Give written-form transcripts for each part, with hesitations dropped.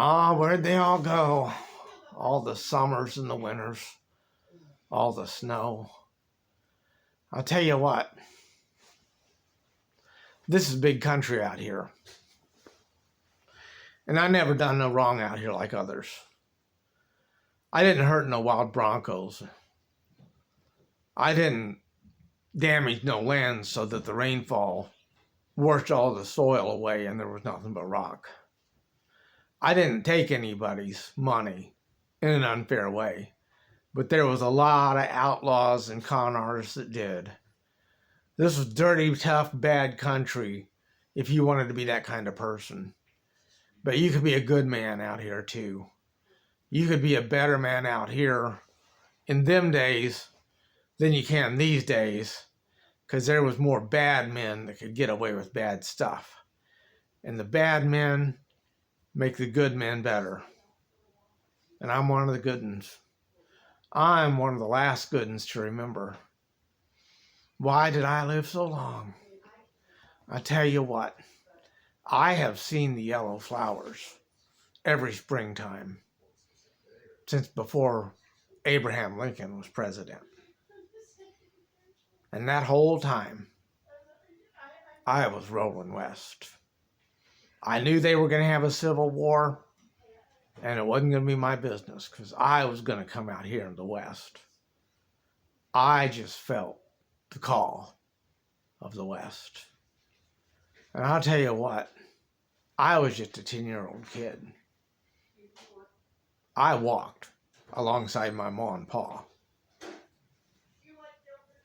Ah, where'd they all go? All the summers and the winters, all the snow. I'll tell you what, this is big country out here. And I never done no wrong out here like others. I didn't hurt no wild broncos. I didn't damage no land so that the rainfall washed all the soil away and there was nothing but rock. I didn't take anybody's money in an unfair way, but there was a lot of outlaws and con artists that did. This was dirty, tough, bad country if you wanted to be that kind of person. But you could be a good man out here too. You could be a better man out here in them days than you can these days, because there was more bad men that could get away with bad stuff. And the bad men make the good men better. And I'm one of the good ones. I'm one of the last good ones to remember. Why did I live so long? I tell you what, I have seen the yellow flowers every springtime since before Abraham Lincoln was president. And that whole time, I was rolling west. I knew they were going to have a civil war, and it wasn't going to be my business because I was going to come out here in the West. I just felt the call of the West. And I'll tell you what, I was just a 10-year-old kid. I walked alongside my ma and pa.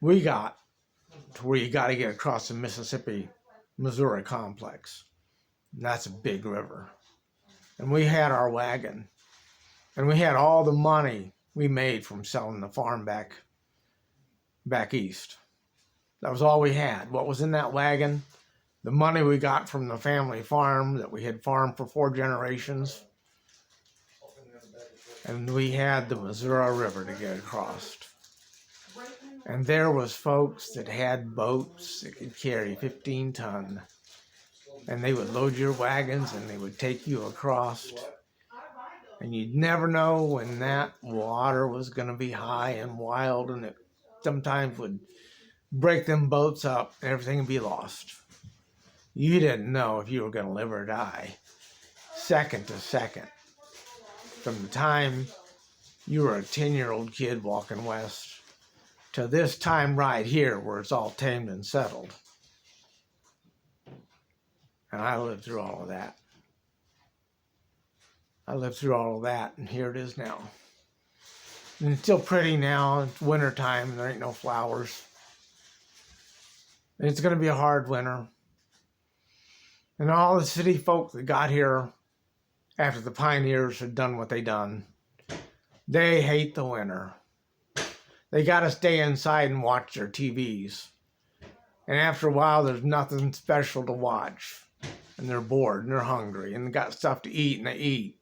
We got to where you got to get across the Mississippi-Missouri complex. And that's a big river. And we had our wagon. And we had all the money we made from selling the farm back east. That was all we had. What was in that wagon? The money we got from the family farm that we had farmed for 4 generations. And we had the Missouri River to get across. And there was folks that had boats that could carry 15 ton. And they would load your wagons and they would take you across. And you'd never know when that water was going to be high and wild, and it sometimes would break them boats up and everything would be lost. You didn't know if you were going to live or die, second to second. From the time you were a 10-year-old kid walking west to this time right here where it's all tamed and settled. And I lived through all of that. I lived through all of that, and here it is now. And it's still pretty now. It's winter time, and there ain't no flowers. And it's going to be a hard winter. And all the city folk that got here after the pioneers had done what they done, they hate the winter. They got to stay inside and watch their TVs. And after a while, there's nothing special to watch. And they're bored and they're hungry and they got stuff to eat and they eat.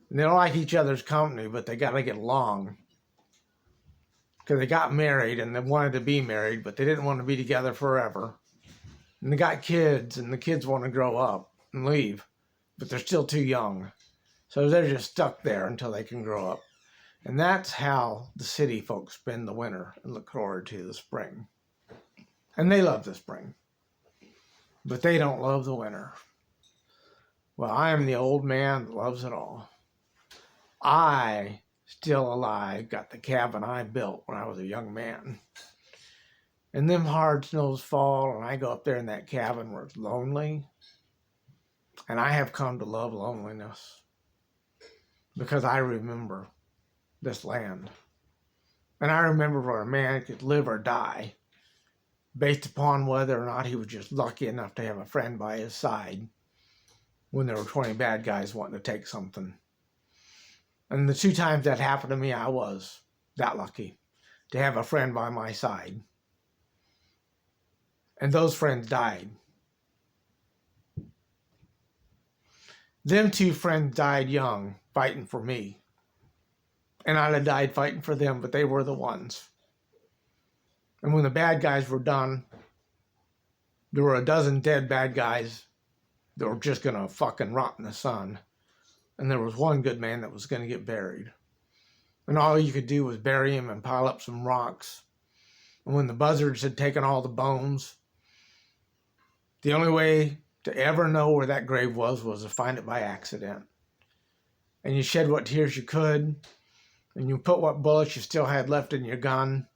And they don't like each other's company, but they got to get along. Because they got married and they wanted to be married, but they didn't want to be together forever. And they got kids and the kids want to grow up and leave, but they're still too young. So they're just stuck there until they can grow up. And that's how the city folks spend the winter and look forward to the spring. And they love the spring, but they don't love the winter. Well, I am the old man that loves it all. I, still alive, got the cabin I built when I was a young man. And them hard snows fall, and I go up there in that cabin where it's lonely. And I have come to love loneliness because I remember this land. And I remember where a man could live or die based upon whether or not he was just lucky enough to have a friend by his side when there were 20 bad guys wanting to take something. And the 2 times that happened to me, I was that lucky to have a friend by my side. And those friends died. Them 2 friends died young, fighting for me. And I'd have died fighting for them, but they were the ones. And when the bad guys were done, there were a dozen dead bad guys that were just going to fucking rot in the sun. and there was one good man that was going to get buried. And all you could do was bury him and pile up some rocks. And when the buzzards had taken all the bones, the only way to ever know where that grave was to find it by accident. And you shed what tears you could, and you put what bullets you still had left in your gun,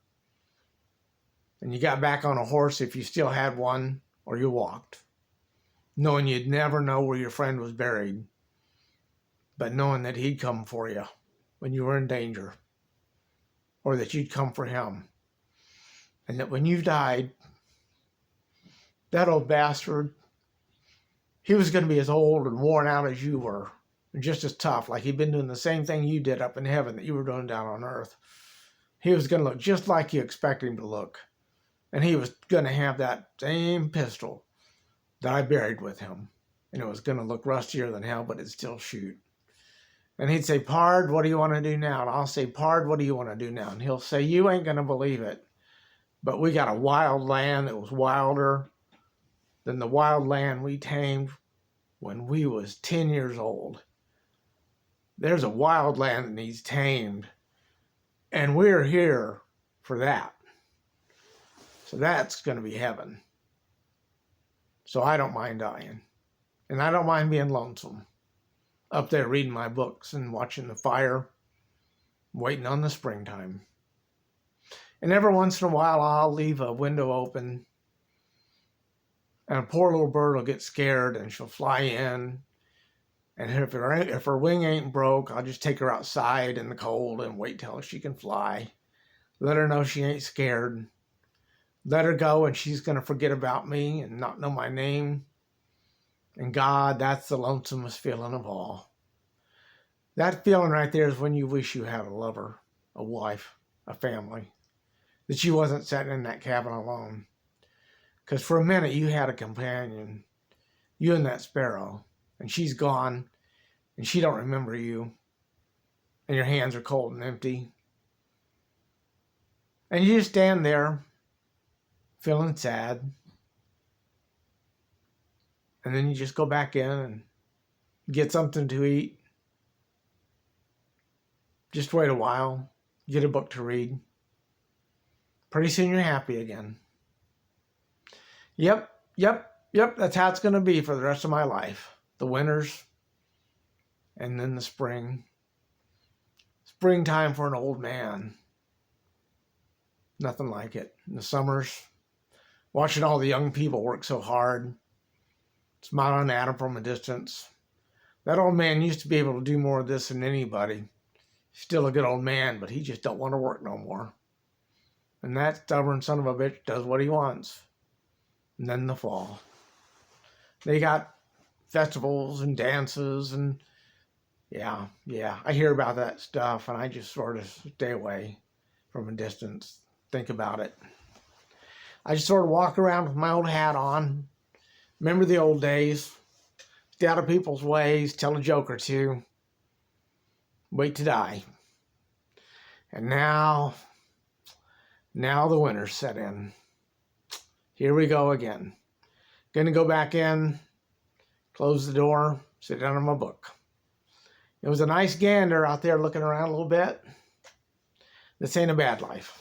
and you got back on a horse if you still had one, or you walked, knowing you'd never know where your friend was buried, but knowing that he'd come for you when you were in danger, or that you'd come for him, and that when you died, that old bastard, he was going to be as old and worn out as you were, and just as tough, like he'd been doing the same thing you did up in heaven that you were doing down on earth. He was going to look just like you expected him to look, and he was going to have that same pistol that I buried with him, and it was going to look rustier than hell, but it'd still shoot. And he'd say, "Pard, what do you want to do now?" And I'll say, "Pard, what do you want to do now?" And he'll say, "You ain't going to believe it, but we got a wild land that was wilder than the wild land we tamed when we was 10 years old. There's a wild land that needs tamed, and we're here for that. So that's going to be heaven. So I don't mind dying, and I don't mind being lonesome, up there reading my books and watching the fire, waiting on the springtime. And every once in a while, I'll leave a window open, and a poor little bird will get scared, and she'll fly in. And if her wing ain't broke, I'll just take her outside in the cold and wait till she can fly. Let her know she ain't scared. Let her go, and she's going to forget about me and not know my name. And God, that's the lonesomest feeling of all. That feeling right there is when you wish you had a lover, a wife, a family, that you wasn't sitting in that cabin alone. Because for a minute you had a companion, you and that sparrow, and she's gone, and she don't remember you, and your hands are cold and empty. And you just stand there, feeling sad, and then you just go back in and get something to eat. Just wait a while, get a book to read. Pretty soon you're happy again. Yep, that's how it's going to be for the rest of my life. The winters, and then the spring. Springtime for an old man. Nothing like it. In the summers, watching all the young people work so hard, smiling at them from a distance. That old man used to be able to do more of this than anybody. Still a good old man, but he just don't want to work no more. And that stubborn son of a bitch does what he wants. And then the fall. They got festivals and dances and yeah, I hear about that stuff and I just sort of stay away from a distance, think about it. I just sort of walk around with my old hat on, remember the old days, stay out of people's ways, tell a joke or two, wait to die. And now the winter's set in. Here we go again. Gonna go back in, close the door, sit down on my book. It was a nice gander out there looking around a little bit. This ain't a bad life.